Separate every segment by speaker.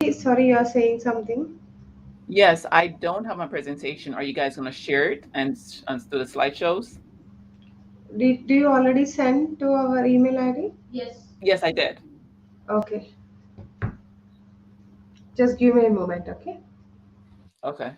Speaker 1: Sorry, you're saying something.
Speaker 2: Yes, I don't have my presentation. Are you guys going to share it and do the slideshows?
Speaker 1: Do you already send to our email ID?
Speaker 2: Yes, I did.
Speaker 1: Okay, just give me a moment, okay?
Speaker 2: Okay.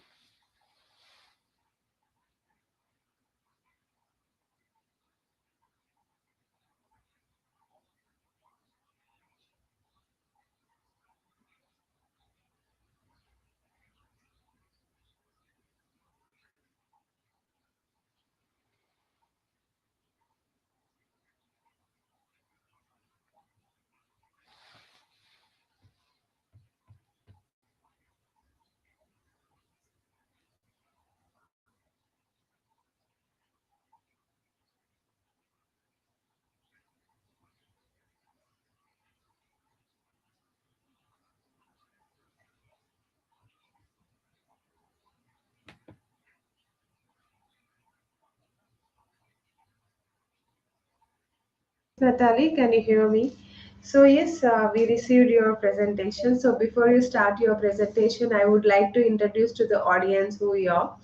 Speaker 1: Natalie, can you hear me? So yes, we received your presentation. So before you start your presentation, I would like to introduce to the audience who you are.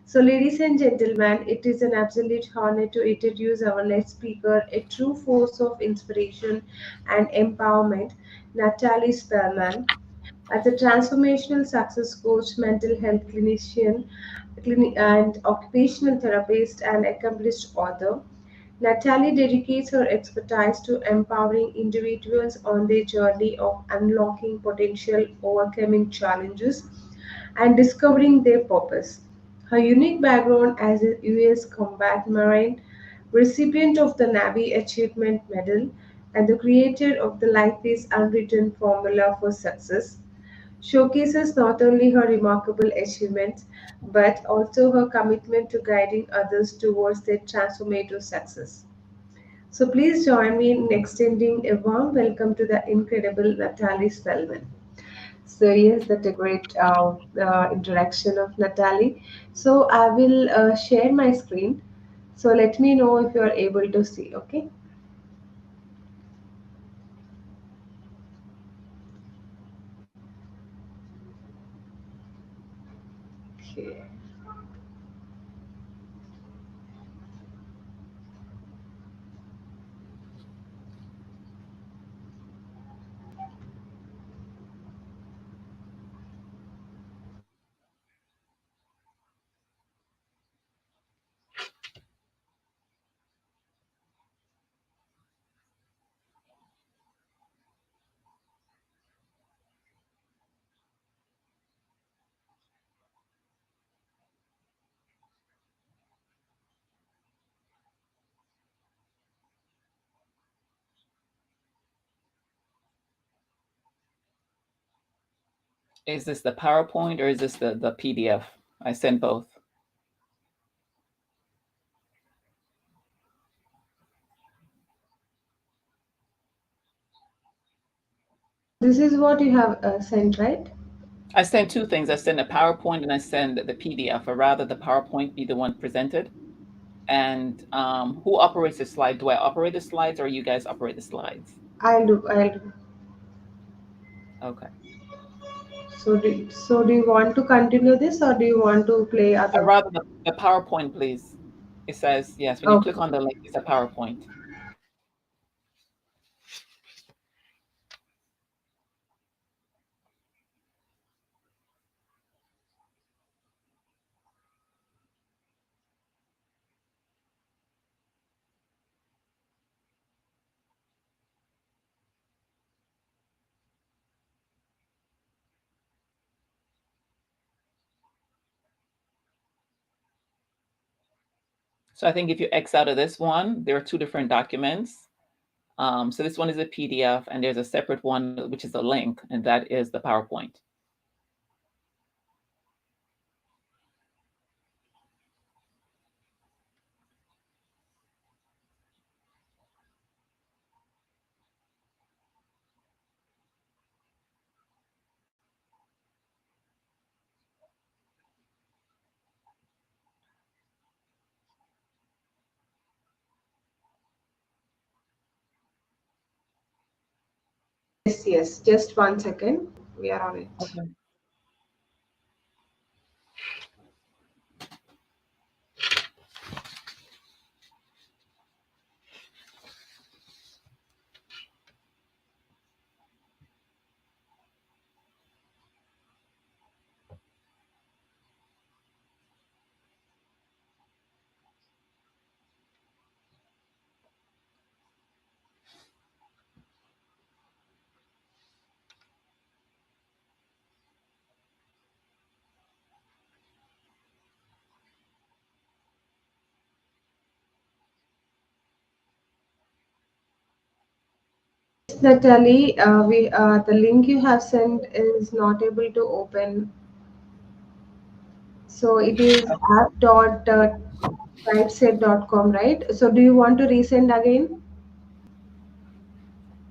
Speaker 1: So ladies and gentlemen, it is an absolute honor to introduce our next speaker, a true force of inspiration and empowerment, Natalie Spellman. As a transformational success coach, mental health clinician, and occupational therapist, and accomplished author, Natalie dedicates her expertise to empowering individuals on their journey of unlocking potential, overcoming challenges, and discovering their purpose. Her unique background as a U.S. combat marine, recipient of the Navy Achievement Medal, and the creator of the Life is Unwritten Formula for Success, showcases not only her remarkable achievements but also her commitment to guiding others towards their transformative success. So please join me in extending a warm welcome to the incredible Natalie Spellman. So yes, that's a great introduction of Natalie. So I will share my screen. So let me know if you are able to see. Okay. Okay.
Speaker 2: Is this the PowerPoint or is this the PDF? I sent both.
Speaker 1: This is what you have sent, right?
Speaker 2: I sent two things. I sent a PowerPoint and I sent the PDF, or rather, the PowerPoint be the one presented. And who operates the slide? Do I operate the slides or you guys operate the slides?
Speaker 1: I'll do. I'll do.
Speaker 2: Okay.
Speaker 1: So do you want to continue this or do you want to play other?
Speaker 2: Rather, the PowerPoint, please. It says, yes, when you
Speaker 1: Okay.
Speaker 2: click on the link, it's a PowerPoint. So I think if you X out of this one, there are two different documents. So this one is a PDF, and there's a separate one, which is a link, and that is the PowerPoint.
Speaker 1: Yes, yes. Just 1 second. we are on it.
Speaker 2: Okay.
Speaker 1: Natalie, we the link you have sent is not able to open. So it is app.typeset.com, right? So do you want to resend again?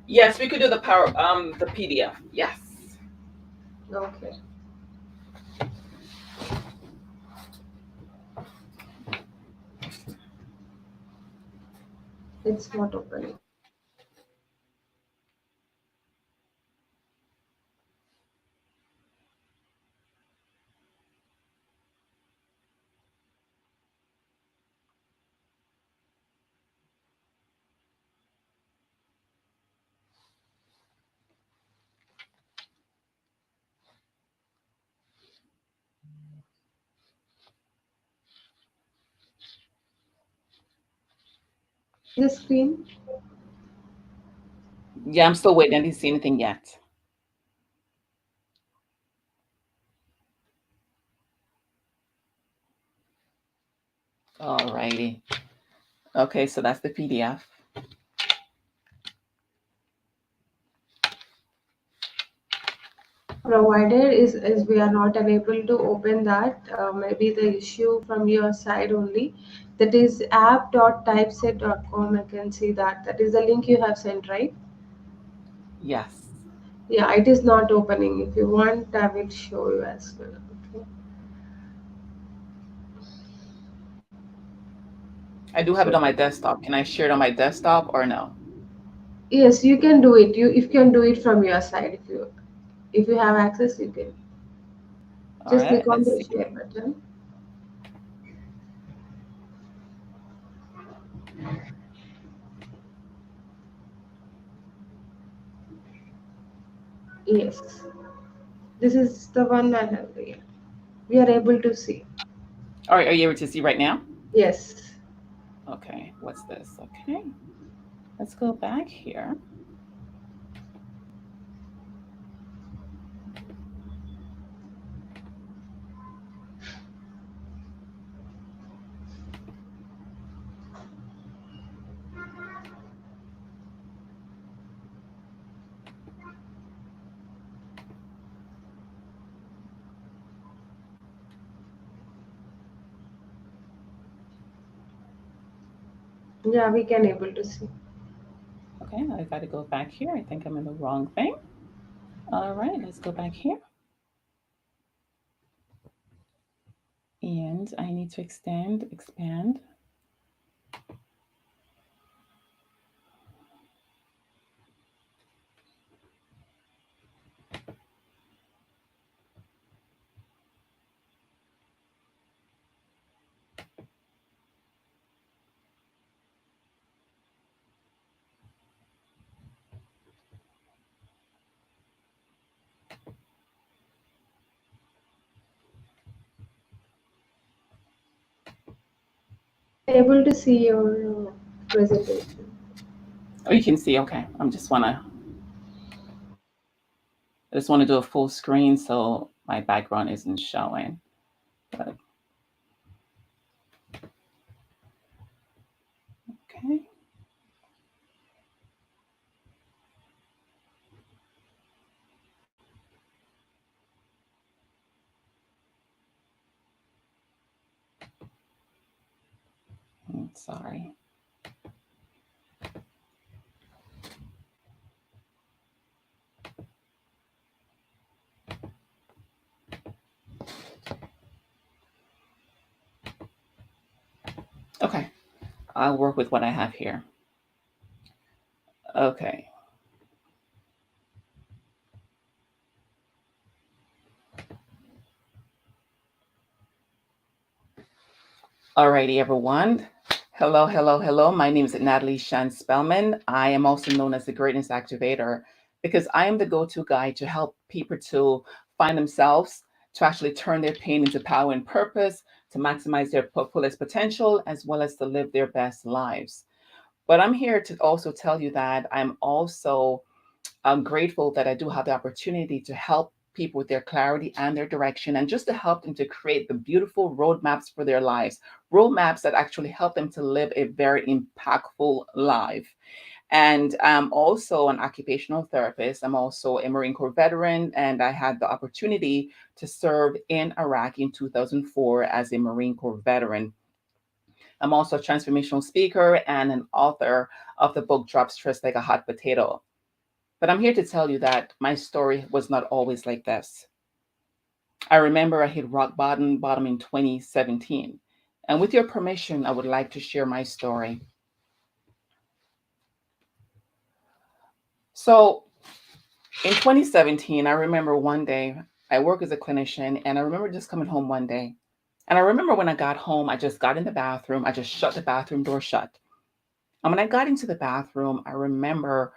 Speaker 2: Yes, we could do the PDF. Yes.
Speaker 1: Okay, it's not opening. The screen.
Speaker 2: Yeah, I'm still waiting. I didn't see anything yet. Alrighty. Okay, so that's the PDF.
Speaker 1: Provided is we are not unable to open that. Maybe the issue from your side only. That is app.typeset.com. I can see that. That is the link you have sent, right?
Speaker 2: Yes.
Speaker 1: Yeah, it is not opening. If you want, I will show you as well. Okay.
Speaker 2: I do have it
Speaker 1: So
Speaker 2: on my desktop. Can I share it on my desktop or no?
Speaker 1: yes, you can do it. You can do it from your side if you have access. You can
Speaker 2: All
Speaker 1: just click
Speaker 2: right,
Speaker 1: on
Speaker 2: let's
Speaker 1: the
Speaker 2: see.
Speaker 1: share button. Yes, this is the one I have here. We are able to see.
Speaker 2: All right, are you able to see right now?
Speaker 1: Yes.
Speaker 2: Okay, what's this? Okay, let's go back here.
Speaker 1: Yeah, we can able to see.
Speaker 2: Okay, I got to go back here. I think I'm in the wrong thing. All right, let's go back here. And I need to expand.
Speaker 1: Able to see your presentation.
Speaker 2: Oh, you can see. Okay, I just want to do a full screen so my background isn't showing. But okay. Sorry. Okay, I'll work with what I have here. Okay. Alrighty, everyone. Hello, hello, hello. My name is Natalie Spellman. I am also known as the Greatness Activator because I am the go-to guide to help people to find themselves, to actually turn their pain into power and purpose, to maximize their fullest potential, as well as to live their best lives. But I'm here to also tell you that I'm grateful that I do have the opportunity to help people with their clarity and their direction, and just to help them to create the beautiful roadmaps for their lives, roadmaps that actually help them to live a very impactful life. And I'm also an occupational therapist. I'm also a Marine Corps veteran, and I had the opportunity to serve in Iraq in 2004 as a Marine Corps veteran. I'm also a transformational speaker and an author of the book Drop Stress Like a Hot Potato. But I'm here to tell you that my story was not always like this. I remember I hit rock bottom in 2017. And with your permission, I would like to share my story. So in 2017, I remember one day I work as a clinician, and I remember just coming home one day. And I remember when I got home, I just got in the bathroom, I just shut the bathroom door shut. And when I got into the bathroom, I remember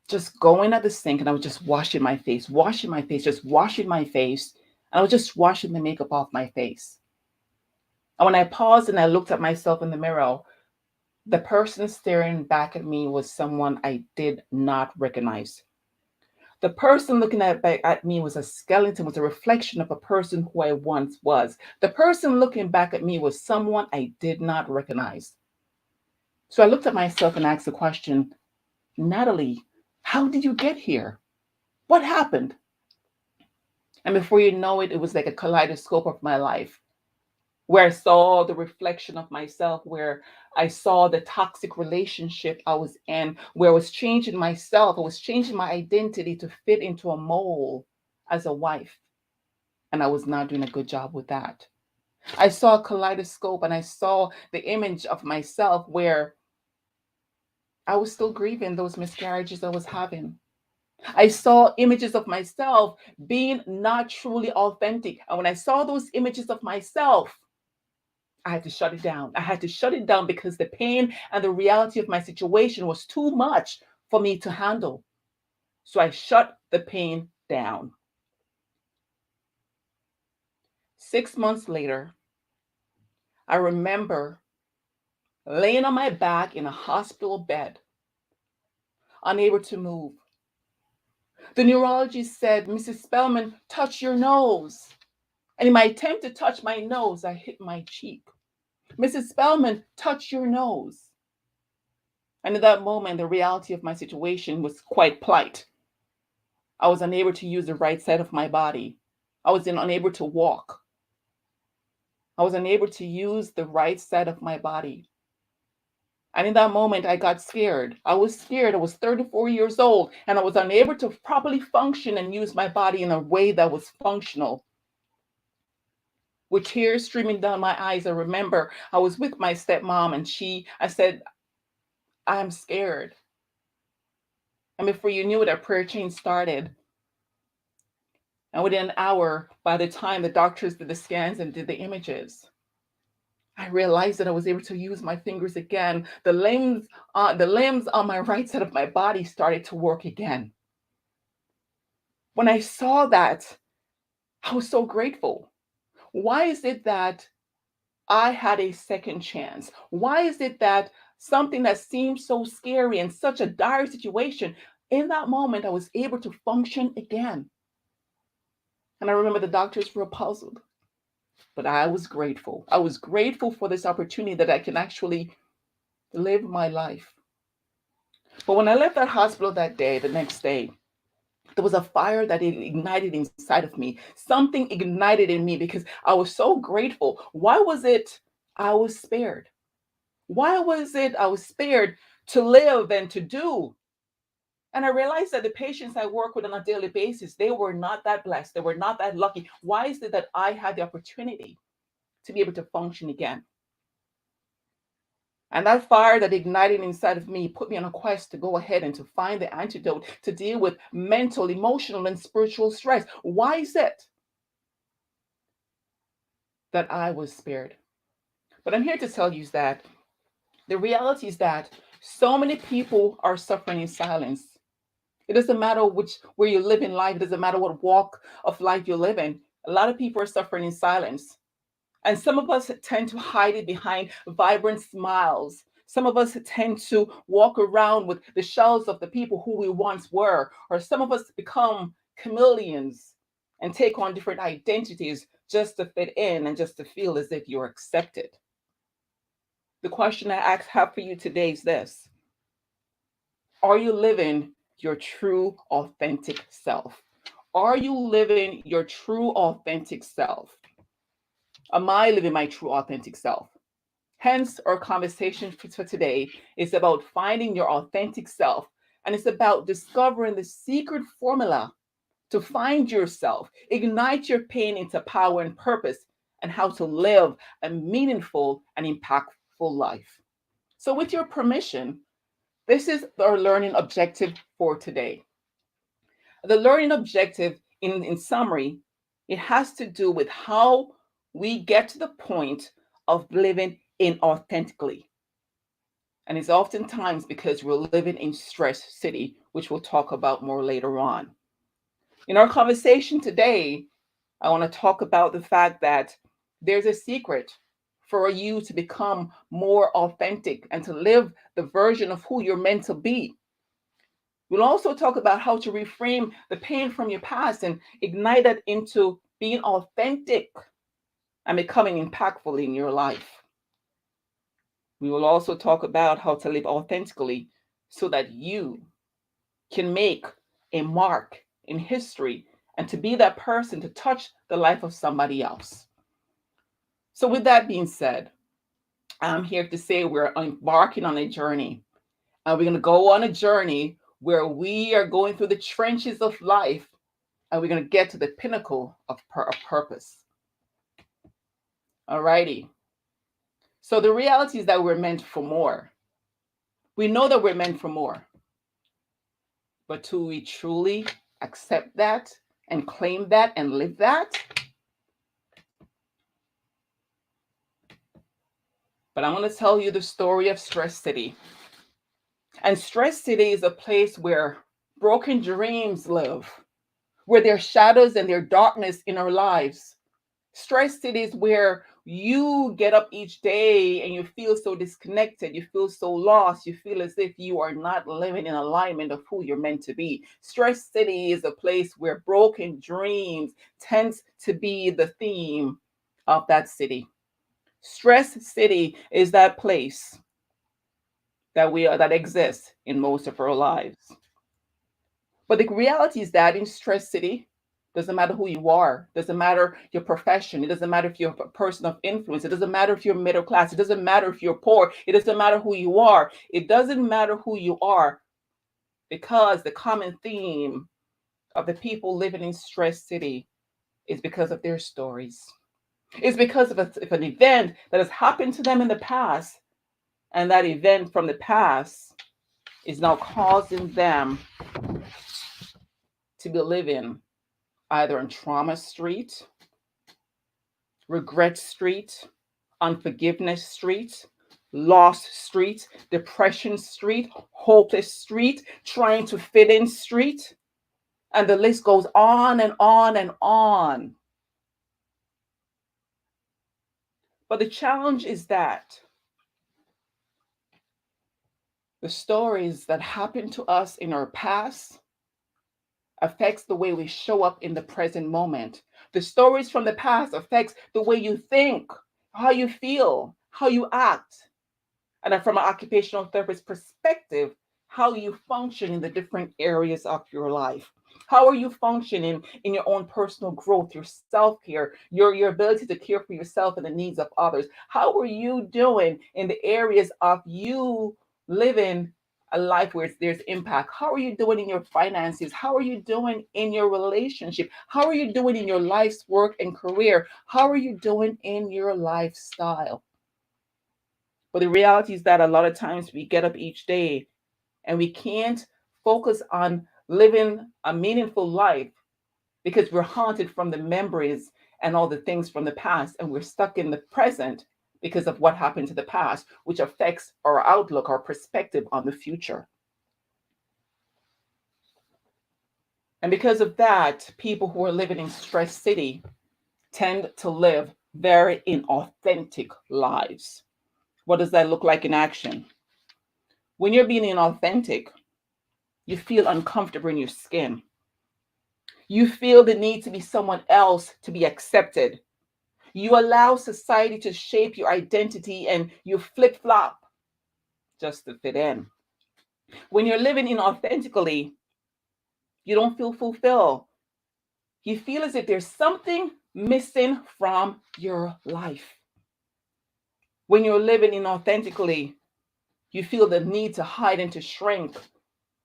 Speaker 2: just going at the sink, and I was just washing my face, just washing my face. And I was just washing the makeup off my face. And when I paused and I looked at myself in the mirror, the person staring back at me was someone I did not recognize. The person looking at me was a skeleton, was a reflection of a person who I once was. The person looking back at me was someone I did not recognize. So I looked at myself and asked the question, Natalie, how did you get here? What happened? And before you know it, it was like a kaleidoscope of my life, where I saw the reflection of myself, where I saw the toxic relationship I was in, where I was changing myself, I was changing my identity to fit into a mold as a wife. And I was not doing a good job with that. I saw a kaleidoscope and I saw the image of myself where I was still grieving those miscarriages I was having. I saw images of myself being not truly authentic. And when I saw those images of myself, I had to shut it down. I had to shut it down because the pain and the reality of my situation was too much for me to handle. So I shut the pain down. 6 months later, I remember laying on my back in a hospital bed, unable to move. The neurologist said, Mrs. Spellman, touch your nose. And in my attempt to touch my nose, I hit my cheek. Mrs. Spellman, touch your nose. And in that moment, the reality of my situation was quite plight. I was unable to use the right side of my body. I was unable to walk. I was unable to use the right side of my body. And in that moment, I got scared. I was scared. I was 34 years old, and I was unable to properly function and use my body in a way that was functional. With tears streaming down my eyes, I remember I was with my stepmom, and I said, I'm scared. And before you knew it, our prayer chain started. And within an hour, by the time the doctors did the scans and did the images, I realized that I was able to use my fingers again. The limbs on my right side of my body started to work again. When I saw that, I was so grateful. Why is it that I had a second chance? Why is it that something that seemed so scary and such a dire situation, in that moment, I was able to function again? And I remember the doctors were puzzled, but I was grateful. I was grateful for this opportunity that I can actually live my life. But when I left that hospital that day, the next day, there was a fire that it ignited inside of me. Something ignited in me because I was so grateful. Why was it I was spared? Why was it I was spared to live and to do? And I realized that the patients I work with on a daily basis, they were not that blessed. They were not that lucky. Why is it that I had the opportunity to be able to function again? And that fire that ignited inside of me put me on a quest to go ahead and to find the antidote to deal with mental, emotional, and spiritual stress. Why is it that I was spared? But I'm here to tell you that the reality is that so many people are suffering in silence. It doesn't matter which where you live in life, it doesn't matter what walk of life you live in. A lot of people are suffering in silence. And some of us tend to hide it behind vibrant smiles. Some of us tend to walk around with the shells of the people who we once were. Or some of us become chameleons and take on different identities just to fit in and just to feel as if you're accepted. The question have for you today is this: are you living your true, authentic self? Are you living your true, authentic self? Am I living my true, authentic self? Hence, our conversation for today is about finding your authentic self, and it's about discovering the secret formula to find yourself, ignite your pain into power and purpose, and how to live a meaningful and impactful life. So, with your permission, this is our learning objective for today. The learning objective, in summary, it has to do with how we get to the point of living inauthentically. And it's oftentimes because we're living in stress city, which we'll talk about more later on. In our conversation today, I want to talk about the fact that there's a secret for you to become more authentic and to live the version of who you're meant to be. We'll also talk about how to reframe the pain from your past and ignite it into being authentic and becoming impactful in your life. We will also talk about how to live authentically so that you can make a mark in history and to be that person to touch the life of somebody else. So, with that being said, I'm here to say we're embarking on a journey. And we're going to go on a journey where we are going through the trenches of life and we're going to get to the pinnacle of purpose. Alrighty. So, the reality is that we're meant for more. We know that we're meant for more. But do we truly accept that and claim that and live that? But I'm going to tell you the story of Stress City. And Stress City is a place where broken dreams live, where there are shadows and there darkness in our lives. Stress City is where you get up each day and you feel so disconnected, you feel so lost, you feel as if you are not living in alignment of who you're meant to be. Stress City is a place where broken dreams tends to be the theme of that city. Stress City is that place that exists in most of our lives. But the reality is that in Stress City, doesn't matter who you are, doesn't matter your profession, it doesn't matter if you're a person of influence, it doesn't matter if you're middle class, it doesn't matter if you're poor, it doesn't matter who you are, it doesn't matter who you are, because the common theme of the people living in Stress City is because of their stories. It's because of an event that has happened to them in the past, and that event from the past is now causing them to be living either on trauma street, regret street, unforgiveness street, lost street, depression street, hopeless street, trying to fit in street. And the list goes on and on and on. But the challenge is that the stories that happened to us in our past affects the way we show up in the present moment. The stories from the past affects the way you think, how you feel, how you act. And then from an occupational therapist perspective, how you function in the different areas of your life. How are you functioning in your own personal growth, your self-care, your ability to care for yourself and the needs of others? How are you doing in the areas of you living a life where there's impact? How are you doing in your finances? How are you doing in your relationship? How are you doing in your life's work and career? How are you doing in your lifestyle? But the reality is that a lot of times we get up each day and we can't focus on living a meaningful life because we're haunted from the memories and all the things from the past and we're stuck in the present because of what happened to the past, which affects our outlook, our perspective on the future. And because of that, people who are living in stress city tend to live very inauthentic lives. What does that look like in action? When you're being inauthentic, you feel uncomfortable in your skin. You feel the need to be someone else to be accepted. You allow society to shape your identity and you flip flop just to fit in. When you're living inauthentically, you don't feel fulfilled. You feel as if there's something missing from your life. When you're living inauthentically, you feel the need to hide and to shrink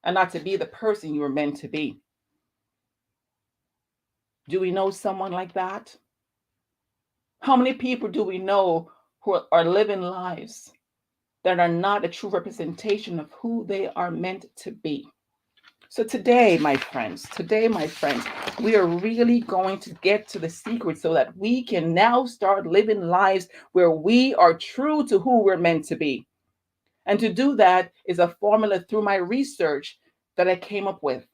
Speaker 2: and not to be the person you were meant to be. Do we know someone like that? How many people do we know who are living lives that are not a true representation of who they are meant to be? So today, my friends, we are really going to get to the secret so that we can now start living lives where we are true to who we're meant to be. And to do that is a formula through my research that I came up with.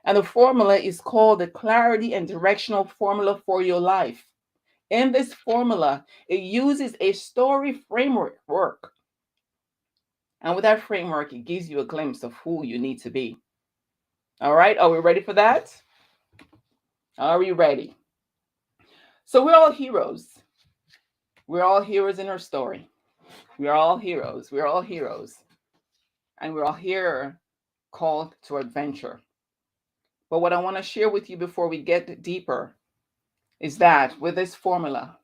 Speaker 2: And the formula is called the Clarity and Directional Formula for Your Life. In this formula, it uses a story framework. And with that framework, it gives you a glimpse of who you need to be. All right, are we ready for that? Are we ready? So we're all heroes. We're all heroes in our story. We're all heroes. We're all heroes. And we're all here called to adventure. But what I want to share with you before we get deeper is that with this formula,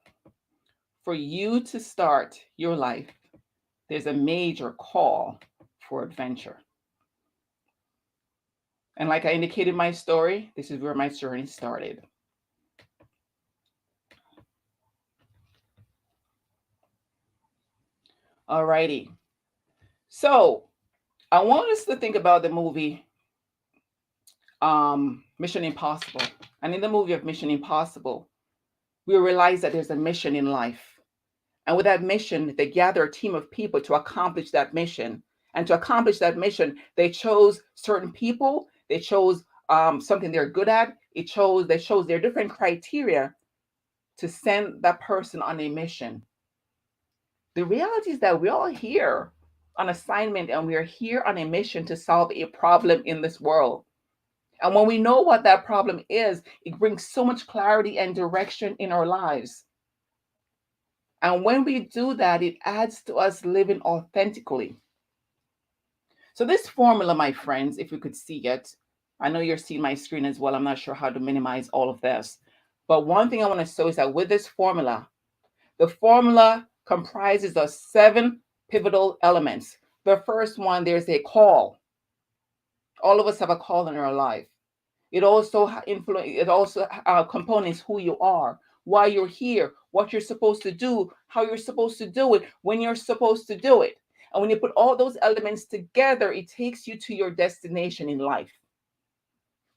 Speaker 2: for you to start your life, there's a major call for adventure. And like I indicated in my story, this is where my journey started. Alrighty. So I want us to think about the movie Mission Impossible. And in the movie of Mission Impossible, we realize that there's a mission in life. And with that mission, they gather a team of people to accomplish that mission. And to accomplish that mission, they chose certain people. They chose something they're good at. They chose their different criteria to send that person on a mission. The reality is that we're all here on assignment and we are here on a mission to solve a problem in this world. And when we know what that problem is, it brings so much clarity and direction in our lives. And when we do that, it adds to us living authentically. So this formula, my friends, if you could see it, I know you're seeing my screen as well. I'm not sure how to minimize all of this. But one thing I want to show is that with this formula, the formula comprises of 7 pivotal elements. The first one, there's a call. All of us have a call in our life. It also components who you are, why you're here, what you're supposed to do, how you're supposed to do it, when you're supposed to do it. And when you put all those elements together, it takes you to your destination in life.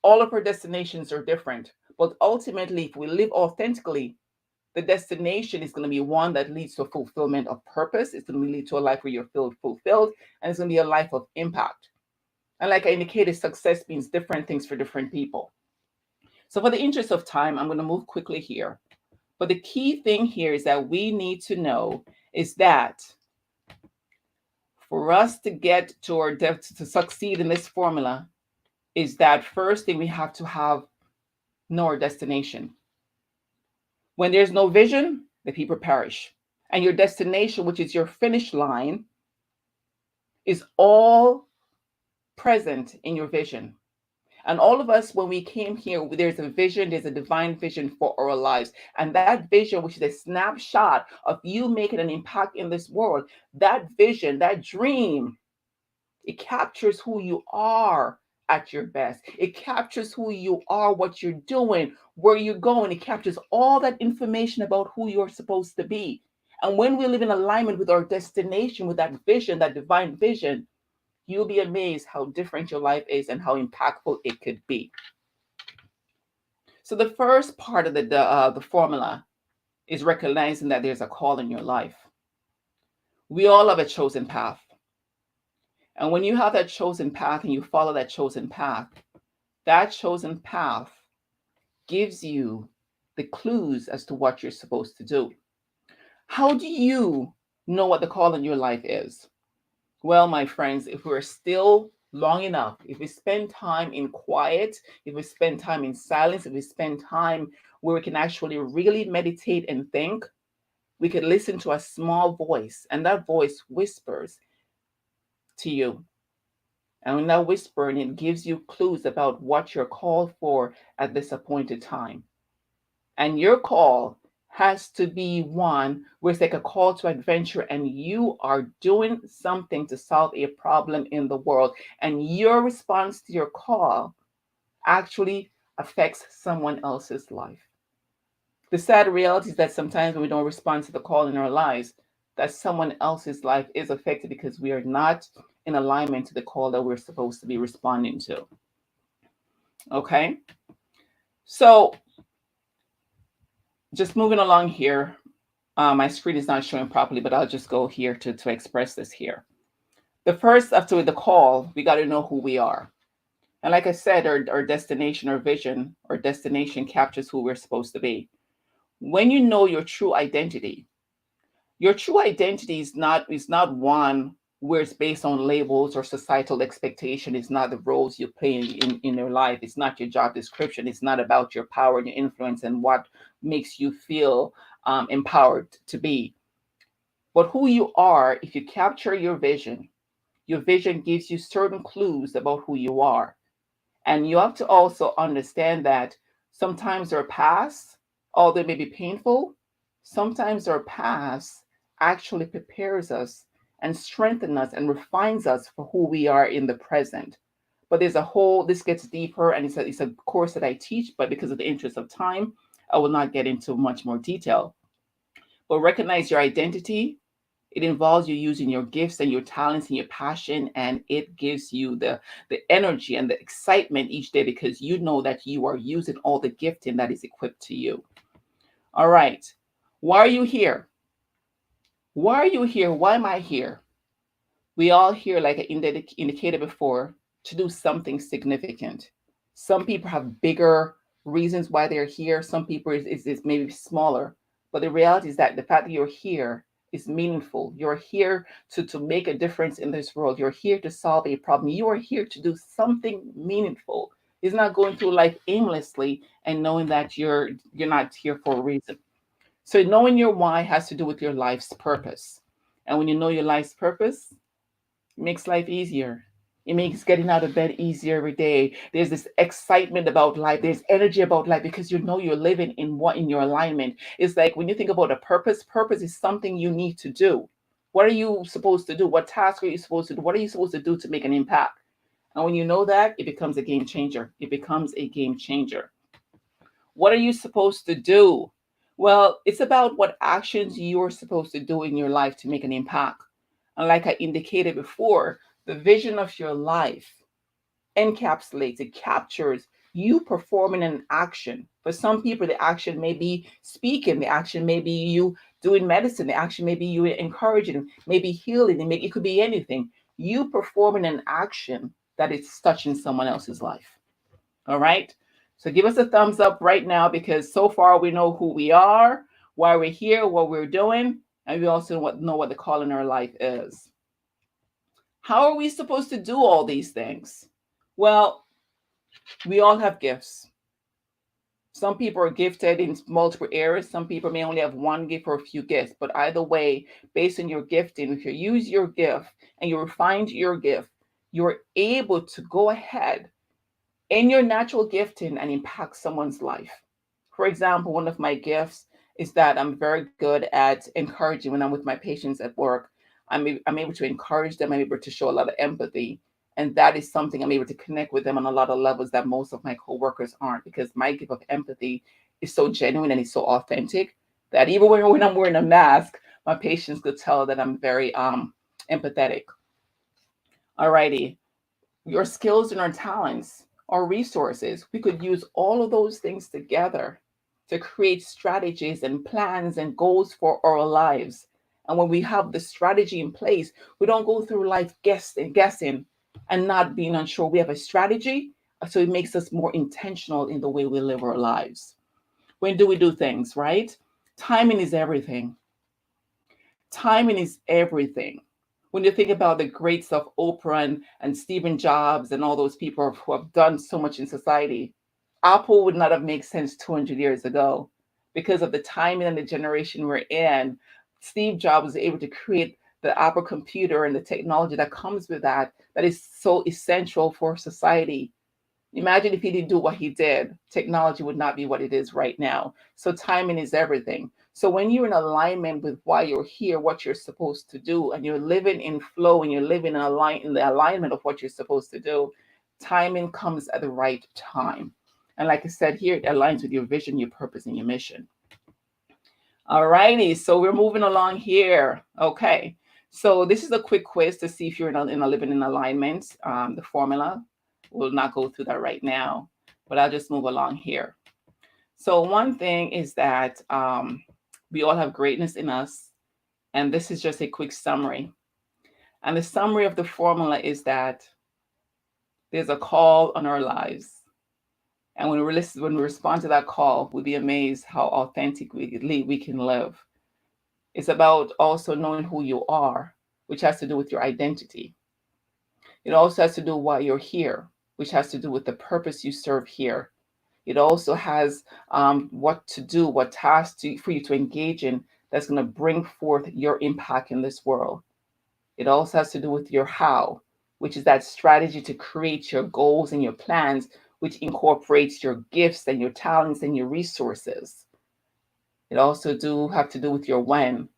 Speaker 2: All of our destinations are different, but ultimately, if we live authentically, the destination is going to be one that leads to a fulfillment of purpose. It's going to lead to a life where you're fulfilled, and it's going to be a life of impact. And like I indicated, success means different things for different people. So for the interest of time, I'm going to move quickly here. But the key thing here is that we need to know is that for us to get to our to succeed in this formula is that first thing we have to know our destination. When there's no vision, the people perish. And your destination, which is your finish line, is all present in your vision. And all of us, when we came here, there's a vision, there's a divine vision for our lives. And that vision, which is a snapshot of you making an impact in this world, that vision, that dream, it captures who you are at your best. It captures who you are, what you're doing, where you're going. It captures all that information about who you're supposed to be. And when we live in alignment with our destination, with that vision, that divine vision, you'll be amazed how different your life is and how impactful it could be. So the first part of the formula is recognizing that there's a call in your life. We all have a chosen path. And when you have that chosen path and you follow that chosen path gives you the clues as to what you're supposed to do. How do you know what the call in your life is? Well, my friends, if we're still long enough, if we spend time in quiet, if we spend time in silence, if we spend time where we can actually really meditate and think, we could listen to a small voice, and that voice whispers to you. And when that whispering, it gives you clues about what you're called for at this appointed time. And your call has to be one where it's like a call to adventure, and you are doing something to solve a problem in the world. And your response to your call actually affects someone else's life. The sad reality is that sometimes when we don't respond to the call in our lives, that someone else's life is affected because we are not in alignment to the call that we're supposed to be responding to. Okay? So, just moving along here, my screen is not showing properly, but I'll just go here to express this here. The first, after the call, we got to know who we are. And like I said, our destination or vision or destination captures who we're supposed to be. When you know your true identity is not one where it's based on labels or societal expectation. It's not the roles you play in your life. It's not your job description. It's not about your power and your influence and what makes you feel empowered to be. But who you are, if you capture your vision gives you certain clues about who you are. And you have to also understand that sometimes our past, although it may be painful, sometimes our past actually prepares us and strengthens us and refines us for who we are in the present. But this gets deeper, and it's a course that I teach, but because of the interest of time, I will not get into much more detail. But recognize your identity. It involves you using your gifts and your talents and your passion, and it gives you the energy and the excitement each day because you know that you are using all the gifting that is equipped to you. All right. Why are you here? Why are you here? Why am I here? We all here, like I indicated before, to do something significant. Some people have bigger reasons why they're here. Some people is maybe smaller. But the reality is that the fact that you're here is meaningful. You're here to make a difference in this world. You're here to solve a problem. You are here to do something meaningful. It's not going through life aimlessly and knowing that you're not here for a reason. So knowing your why has to do with your life's purpose. And when you know your life's purpose, it makes life easier. It makes getting out of bed easier every day. There's this excitement about life. There's energy about life because you know you're living in your alignment. It's like when you think about a purpose is something you need to do. What are you supposed to do? What task are you supposed to do? What are you supposed to do to make an impact? And when you know that, it becomes a game changer. It becomes a game changer. What are you supposed to do? Well, it's about what actions you're supposed to do in your life to make an impact. And like I indicated before, the vision of your life encapsulates, it captures you performing an action. For some people, the action may be speaking, the action may be you doing medicine, the action may be you encouraging, maybe healing, it could be anything. You performing an action that is touching someone else's life. All right. So give us a thumbs up right now because so far we know who we are, why we're here, what we're doing, and we also know what the call in our life is. How are we supposed to do all these things? Well, we all have gifts. Some people are gifted in multiple areas. Some people may only have one gift or a few gifts. But either way, based on your gifting, if you use your gift and you refine your gift, you're able to go ahead in your natural gifting and impact someone's life. For example, one of my gifts is that I'm very good at encouraging when I'm with my patients at work. I'm able to encourage them, I'm able to show a lot of empathy. And that is something I'm able to connect with them on a lot of levels that most of my coworkers aren't because my gift of empathy is so genuine and it's so authentic that even when I'm wearing a mask, my patients could tell that I'm very empathetic. Alrighty, your skills and our talents, our resources. We could use all of those things together to create strategies and plans and goals for our lives. And when we have the strategy in place, we don't go through life guessing and not being unsure. We have a strategy, so it makes us more intentional in the way we live our lives. When do we do things, right? Timing is everything. Timing is everything. When you think about the greats of Oprah and Stephen Jobs and all those people who have done so much in society, Apple would not have made sense 200 years ago because of the timing and the generation we're in. Steve Jobs was able to create the Apple computer and the technology that comes with that, that is so essential for society. Imagine if he didn't do what he did, technology would not be what it is right now. So timing is everything. So when you're in alignment with why you're here, what you're supposed to do, and you're living in flow and you're living in the alignment of what you're supposed to do, timing comes at the right time. And like I said here, it aligns with your vision, your purpose, and your mission. All righty, so we're moving along here. Okay, so this is a quick quiz to see if you're in a living in alignment. The formula, we'll not go through that right now, but I'll just move along here. So one thing is that we all have greatness in us, and this is just a quick summary. And the summary of the formula is that there's a call on our lives. And when we respond to that call, we'll be amazed how authentically we can live. It's about also knowing who you are, which has to do with your identity. It also has to do why you're here, which has to do with the purpose you serve here. It also has what to do, what tasks for you to engage in that's going to bring forth your impact in this world. It also has to do with your how, which is that strategy to create your goals and your plans, which incorporates your gifts and your talents and your resources. It also do have to do with your when,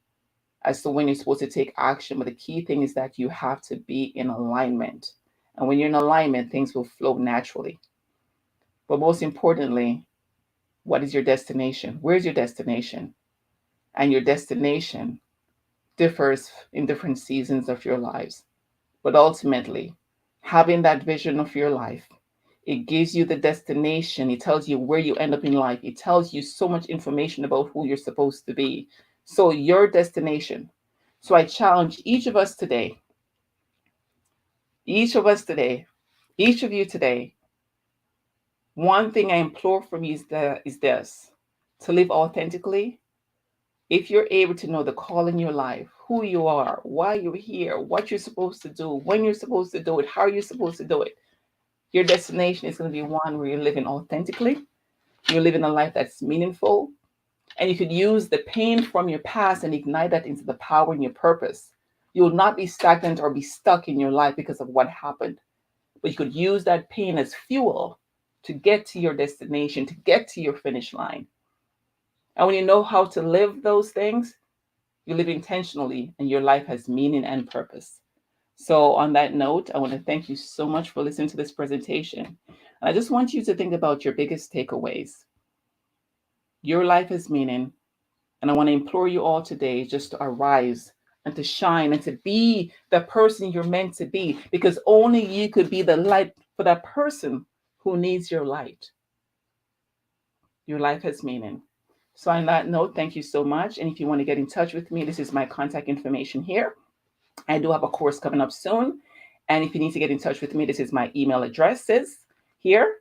Speaker 2: as to when you're supposed to take action. But the key thing is that you have to be in alignment. And when you're in alignment, things will flow naturally. But most importantly, what is your destination? Where's your destination? And your destination differs in different seasons of your lives. But ultimately, having that vision of your life, it gives you the destination. It tells you where you end up in life. It tells you so much information about who you're supposed to be. So, your destination. So, I challenge each of us today, each of us today, each of you today. One thing I implore from you is this: to live authentically. If you're able to know the call in your life, who you are, why you're here, what you're supposed to do, when you're supposed to do it, how you're supposed to do it, your destination is going to be one where you're living authentically, you're living a life that's meaningful, and you could use the pain from your past and ignite that into the power and your purpose. You will not be stagnant or be stuck in your life because of what happened, but you could use that pain as fuel to get to your destination, to get to your finish line. And when you know how to live those things, you live intentionally and your life has meaning and purpose. So, on that note, I want to thank you so much for listening to this presentation. I just want you to think about your biggest takeaways. Your life has meaning, and I want to implore you all today just to arise and to shine and to be the person you're meant to be, because only you could be the light for that person who needs your light. Your life has meaning. So, on that note, thank you so much. And if you want to get in touch with me, this is my contact information here. I do have a course coming up soon. And if you need to get in touch with me, this is my email addresses here.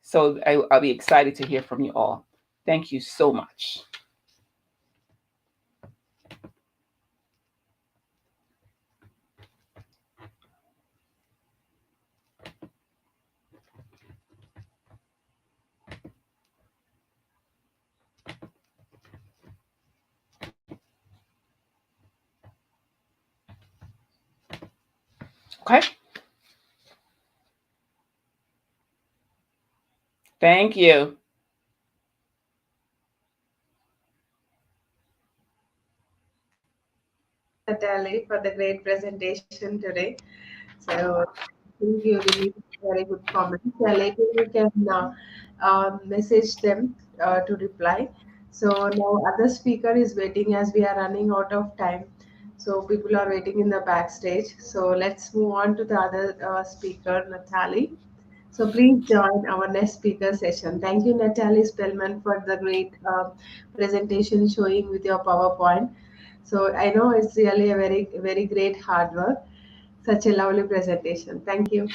Speaker 2: So I'll be excited to hear from you all. Thank you so much. Okay. Thank you.
Speaker 1: Natalie, for the great presentation today. So, I think you really very good comments. Later you can message them to reply. So now other speaker is waiting as we are running out of time. So people are waiting in the backstage. So let's move on to the other speaker, Natalie. So please join our next speaker session. Thank you, Natalie Spellman, for the great presentation showing with your PowerPoint. So I know it's really a very, very great hard work. Such a lovely presentation. Thank you.